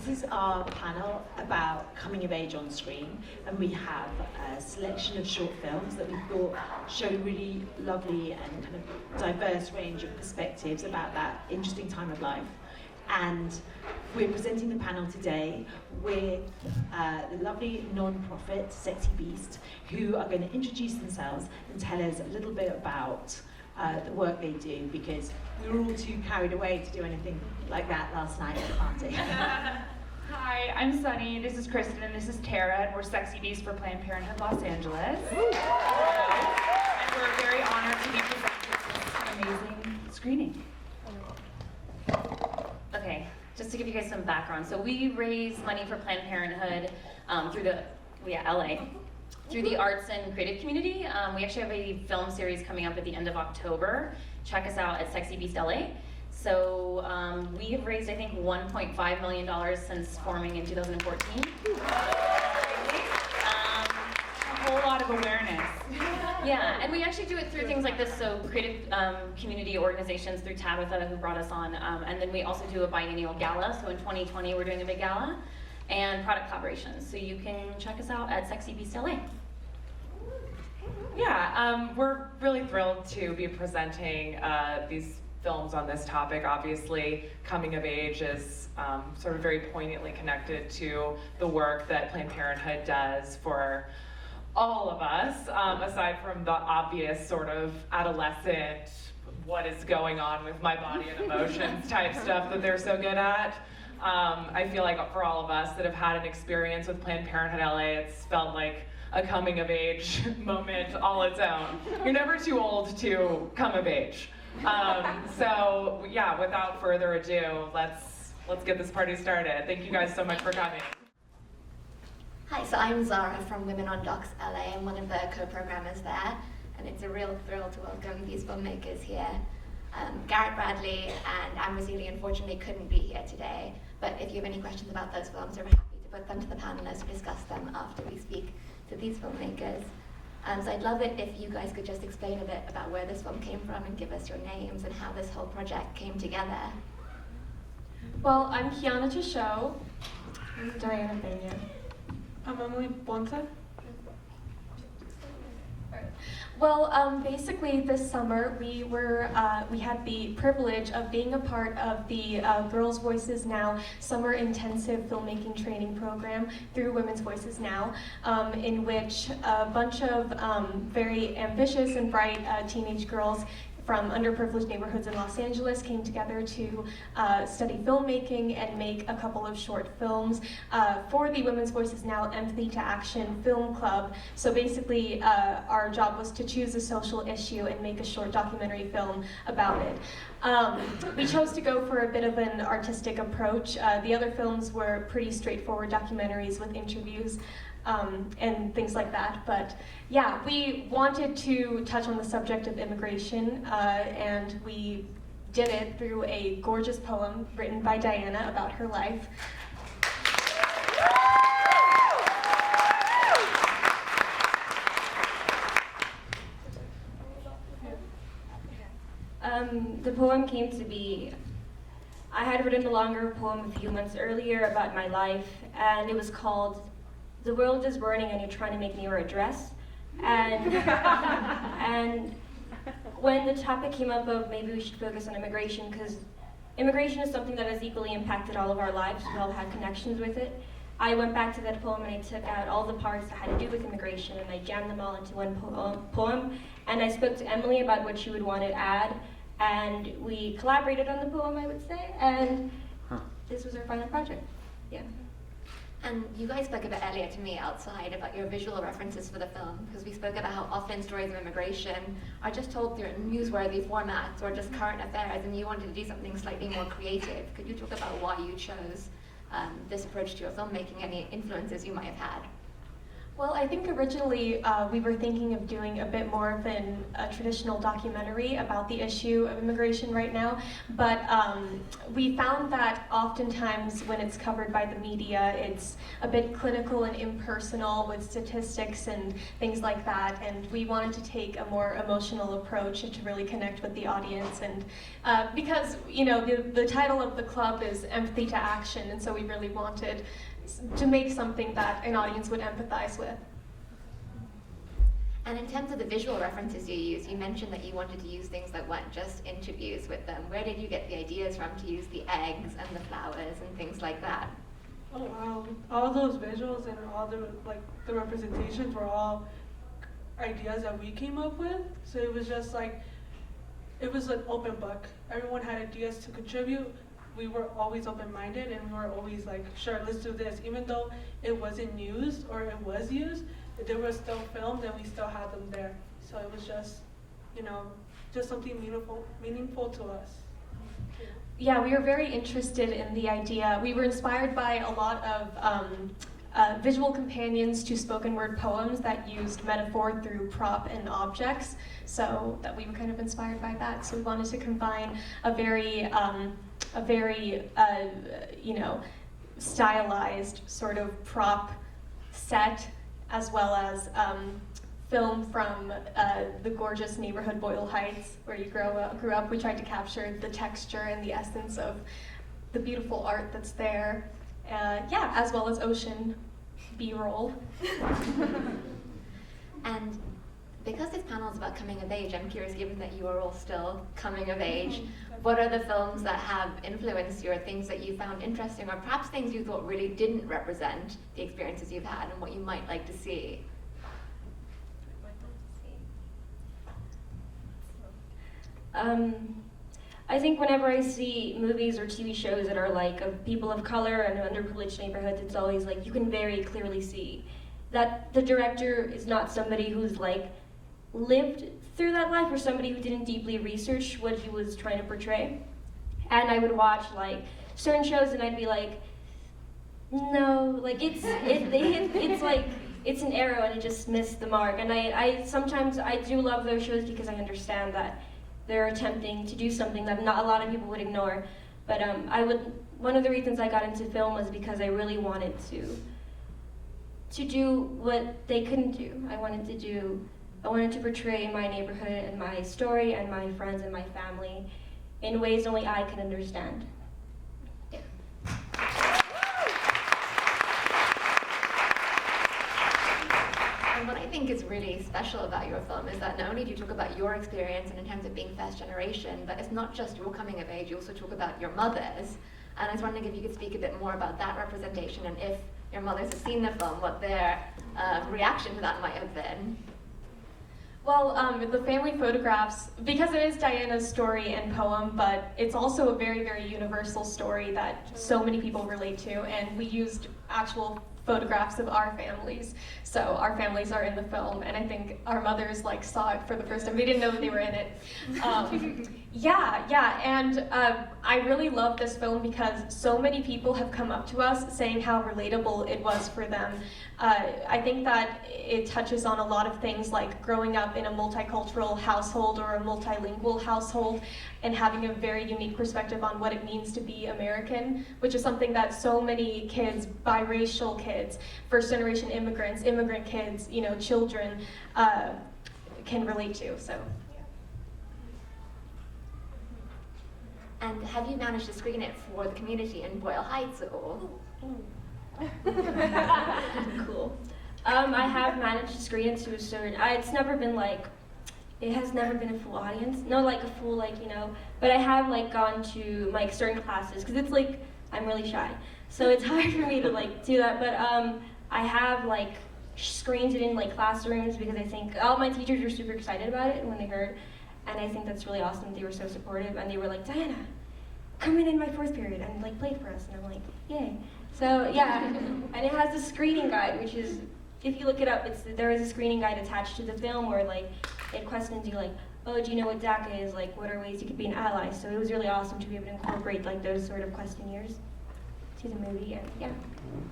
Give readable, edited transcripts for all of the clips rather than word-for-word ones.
This is our panel about coming of age on screen, and we have a selection of short films that we thought show really lovely and kind of diverse range of perspectives about that interesting time of life. And we're presenting the panel today with the lovely non-profit Sexy Beast, who are going to introduce themselves and tell us a little bit about the work they do, because we were all too carried away to do anything like that last night at the party. Hi, I'm Sunny, this is Kristen, and this is Tara, and we're Sexy Beast for Planned Parenthood Los Angeles. And we're very honored to be presenting this amazing screening. Okay, just to give you guys some background. So we raise money for Planned Parenthood through the, LA, through the arts and creative community. We actually have a film series coming up at the end of October. Check us out at Sexy Beast LA. So we have raised, I think, $1.5 million since forming in 2014. A whole lot of awareness. Yeah, and we actually do it through things like this, so creative community organizations through Tabitha, who brought us on, and then we also do a biennial gala, so in 2020 we're doing a big gala, and product collaborations, so you can check us out at Sexy Beast LA. Yeah, we're really thrilled to be presenting these films on this topic. Obviously, coming of age is sort of very poignantly connected to the work that Planned Parenthood does for all of us, aside from the obvious sort of adolescent, what is going on with my body and emotions type stuff that they're so good at. I feel like for all of us that have had an experience with Planned Parenthood LA, it's felt like a coming of age moment all its own. You're never too old to come of age. So yeah, without further ado, let's get this party started. Thank you guys so much for coming. Hi, so I'm Zara from Women on Docs LA. I'm one of the co-programmers there, and it's a real thrill to welcome these filmmakers here. Garrett Bradley and Anne Rosili unfortunately couldn't be here today, but if you have any questions about those films, we're happy to put them to the panelists to discuss them after we speak to these filmmakers. So I'd love it if you guys could just explain a bit about where this film came from and give us your names and how this whole project came together. Well, I'm KIANNA. I'm Diana PEñA. I'm Emily Ponce. Well, basically this summer we had the privilege of being a part of the Girls Voices Now Summer Intensive Filmmaking Training Program through Women's Voices Now, in which a bunch of very ambitious and bright teenage girls from underprivileged neighborhoods in Los Angeles came together to study filmmaking and make a couple of short films for the Women's Voices Now Empathy to Action Film Club. So basically our job was to choose a social issue and make a short documentary film about it. We chose to go for a bit of an artistic approach. The other films were pretty straightforward documentaries with interviews and things like that, but yeah, we wanted to touch on the subject of immigration, and we did it through a gorgeous poem written by Diana about her life. The poem came to be, I had written a longer poem a few months earlier about my life, and it was called "The World is Burning and You're Trying to Make me Your Address." And, and when the topic came up of maybe we should focus on immigration, because immigration is something that has equally impacted all of our lives, we all have connections with it, I went back to that poem and I took out all the parts that had to do with immigration and I jammed them all into one poem, and I spoke to Emily about what she would want to add, and we collaborated on the poem, I would say, and this was our final project. Yeah. And you guys spoke a bit earlier to me outside about your visual references for the film, because we spoke about how often stories of immigration are just told through newsworthy formats or just current affairs, and you wanted to do something slightly more creative. Could you talk about why you chose this approach to your filmmaking, any influences you might have had? Well, I think originally we were thinking of doing a bit more of a traditional documentary about the issue of immigration right now, but we found that oftentimes when it's covered by the media, it's a bit clinical and impersonal with statistics and things like that, and we wanted to take a more emotional approach and to really connect with the audience, and because, you know, the title of the club is Empathy to Action, and so we really wanted to make something that an audience would empathize with. And in terms of the visual references you use, you mentioned that you wanted to use things that weren't just interviews with them. Where did you get the ideas from to use the eggs and the flowers and things like that? Oh, all those visuals and all the representations were all ideas that we came up with. So it was just like, it was an open book. Everyone had ideas to contribute. We were always open-minded, and we were always like, sure, let's do this. Even though it wasn't used or it was used, they were still filmed and we still had them there. So it was just, you know, just something meaningful to us. Yeah, we were very interested in the idea. We were inspired by a lot of visual companions to spoken word poems that used metaphor through prop and objects, so that we were kind of inspired by that. So we wanted to combine a very you know, stylized sort of prop set, as well as film from the gorgeous neighborhood Boyle Heights, where you grew up. We tried to capture the texture and the essence of the beautiful art that's there. Yeah, as well as ocean B-roll. And because this panel is about coming of age, I'm curious, given that you are all still coming of age, what are the films that have influenced you, or things that you found interesting, or perhaps things you thought really didn't represent the experiences you've had and what you might like to see? I think whenever I see movies or TV shows that are like of people of color and underprivileged neighborhoods, it's always like you can very clearly see that the director is not somebody who's like lived through that life, or somebody who didn't deeply research what he was trying to portray. And I would watch like certain shows and I'd be like, no, like it's like it's an arrow and it just missed the mark. And I sometimes I do love those shows because I understand that they're attempting to do something that not a lot of people would ignore. But one of the reasons I got into film was because I really wanted to do what they couldn't do. I wanted to portray my neighborhood and my story and my friends and my family in ways only I can understand. Yeah. And what I think is really special about your film is that not only do you talk about your experience and in terms of being first generation, but it's not just your coming of age, you also talk about your mothers. And I was wondering if you could speak a bit more about that representation, and if your mothers have seen the film, what their reaction to that might have been. Well, the family photographs, because it is Diana's story and poem, but it's also a very, very universal story that so many people relate to, and we used actual photographs of our families. So our families are in the film, and I think our mothers like saw it for the first time. They didn't know that they were in it. Yeah, and I really love this film because so many people have come up to us saying how relatable it was for them. I think that it touches on a lot of things like growing up in a multicultural household or a multilingual household and having a very unique perspective on what it means to be American, which is something that so many kids, biracial kids, first-generation immigrants, immigrant kids, you know, children, can relate to. So. And have you managed to screen it for the community in Boyle Heights at all? Cool. I have managed to screen it to a certain, it's never been like, it has never been a full audience. No, like a full, like, you know, but I have like gone to like certain classes, because it's like, I'm really shy. So it's hard for me to like do that, but I have like screened it in like classrooms because I think all my teachers were super excited about it when they heard. And I think that's really awesome. They were so supportive, and they were like, Diana, come in my fourth period and like play for us. And I'm like, yay. So yeah, and it has a screening guide, which is, if you look it up, there is a screening guide attached to the film where like it questions you like, oh, do you know what DACA is? Like, what are ways you could be an ally? So it was really awesome to be able to incorporate like those sort of questionnaires to the movie. And yeah,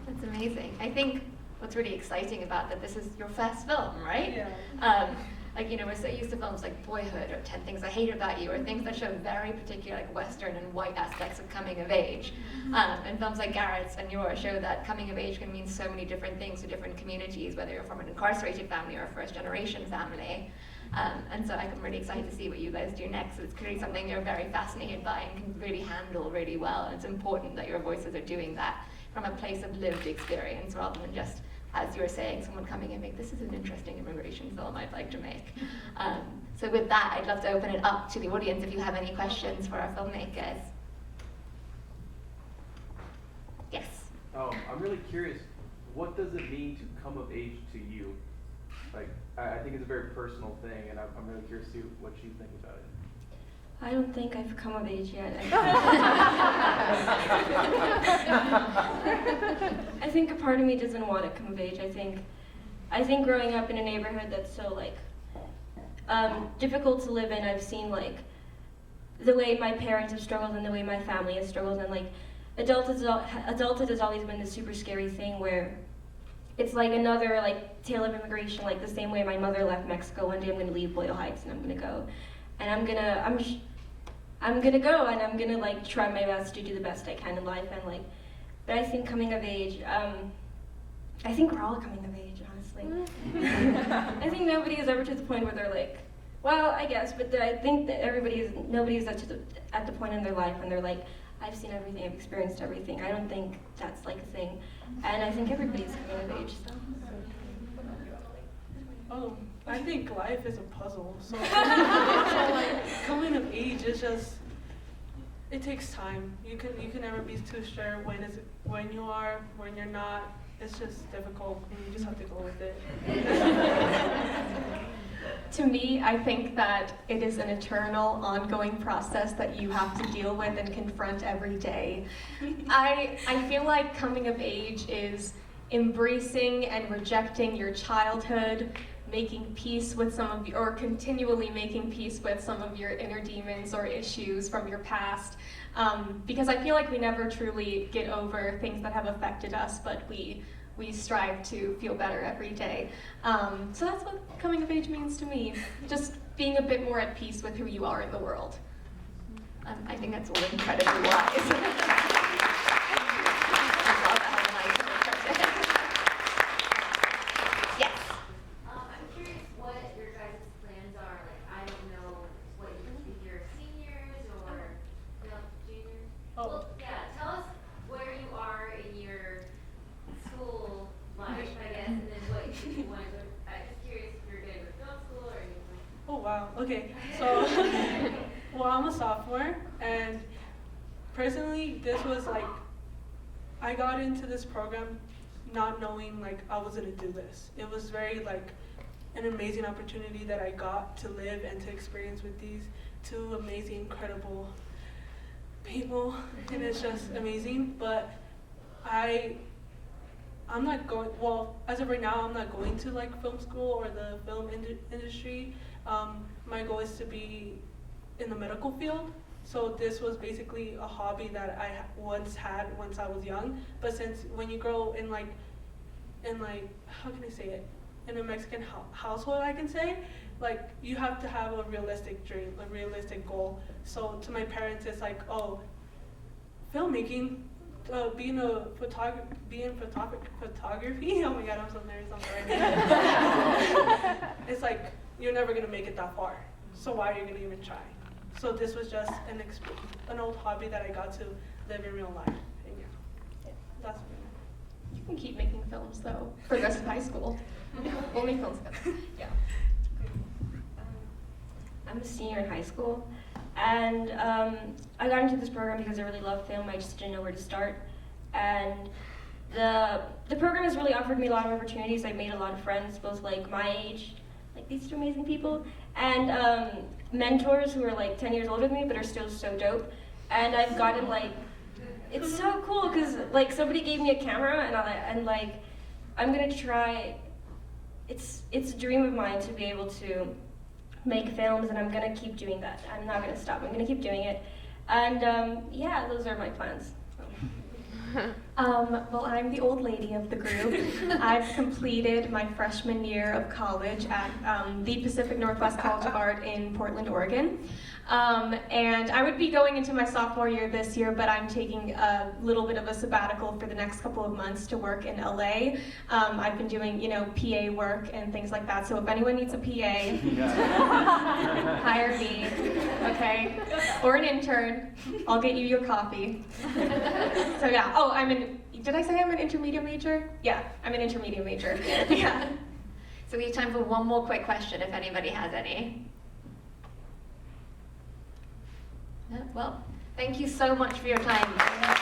that's amazing. I think what's really exciting about that this is your first film, right? Yeah. Like, you know, we're so used to films like Boyhood or 10 Things I Hate About You, or things that show very particular, like, Western and white aspects of coming of age. And films like Garrett's and yours show that coming of age can mean so many different things to different communities, whether you're from an incarcerated family or a first-generation family. And so I'm really excited to see what you guys do next. It's clearly something you're very fascinated by and can really handle really well. And it's important that your voices are doing that from a place of lived experience rather than just, as you were saying, someone coming in and this is an interesting immigration film I'd like to make. So with that, I'd love to open it up to the audience if you have any questions for our filmmakers. Yes? I'm really curious, what does it mean to come of age to you? Like, I think it's a very personal thing, and I'm really curious to see what you think about it. I don't think I've come of age yet. I think a part of me doesn't want to come of age. I think growing up in a neighborhood that's so like difficult to live in, I've seen like the way my parents have struggled and the way my family has struggled, and like adulthood has always been this super scary thing where it's like another like tale of immigration, like the same way my mother left Mexico. One day I'm gonna leave Boyle Heights and I'm gonna go, and I'm gonna go and I'm gonna like try my best to do the best I can in life. And like, but I think coming of age, I think we're all coming of age, honestly. I think nobody is ever to the point where they're like, well, I guess, but I think that nobody's at the point in their life when they're like, I've seen everything, I've experienced everything. I don't think that's like a thing. And I think everybody's coming of age, so. Oh, I think life is a puzzle. So like coming of age is just, it takes time. You can never be too sure when you are, when you're not. It's just difficult, and you just have to go with it. To me, I think that it is an eternal, ongoing process that you have to deal with and confront every day. I feel like coming of age is embracing and rejecting your childhood, making peace with or continually making peace with some of your inner demons or issues from your past. Because I feel like we never truly get over things that have affected us, but we strive to feel better every day. So that's what coming of age means to me. Just being a bit more at peace with who you are in the world. I think that's all incredibly wise. Yes. I'm curious what your guys' plans are. Like, I don't know what if you're seniors or juniors. Oh. Well, yeah, tell us where you are in your school life, I guess, and then what you want to. I'm just curious if you're going to film school or anything. Oh wow. Okay. So, well, I'm a sophomore, and personally, this was like, I got into this program not knowing like I was gonna do this. It was very like an amazing opportunity that I got to live and to experience with these two amazing, incredible people, and it's just amazing. But I'm not going, well, as of right now, I'm not going to like film school or the film industry. My goal is to be in the medical field. So this was basically a hobby that I once had once I was young. But since when you grow in like, how can I say it? In a Mexican household, I can say, like, you have to have a realistic dream, a realistic goal. So to my parents, it's like, oh, filmmaking, being photography, oh my God, I'm so nervous, I'm sorry. It's like, you're never gonna make it that far. So why are you gonna even try? So this was just an old hobby that I got to live in real life. And yeah, that's me. You can keep making films though, for the rest of high school. We'll make films together. Yeah. I'm a senior in high school, and I got into this program because I really love film. I just didn't know where to start, and the program has really offered me a lot of opportunities. I've made a lot of friends, both like my age, like these two amazing people, and mentors who are like 10 years older than me but are still so dope. And I've gotten like, it's so cool because like somebody gave me a camera and like I'm gonna try. It's a dream of mine to be able to make films, and I'm gonna keep doing that. I'm not gonna stop. I'm gonna keep doing it. And yeah, those are my plans. Well, I'm the old lady of the group. I've completed my freshman year of college at the Pacific Northwest College of Art in Portland, Oregon. And I would be going into my sophomore year this year, but I'm taking a little bit of a sabbatical for the next couple of months to work in LA. I've been doing, PA work and things like that. So if anyone needs a PA, hire me, okay? Or an intern. I'll get you your coffee. So yeah. Oh, did I say I'm an intermediate major? Yeah, I'm an intermediate major. Yeah. So we have time for one more quick question if anybody has any. No? Well, thank you so much for your time.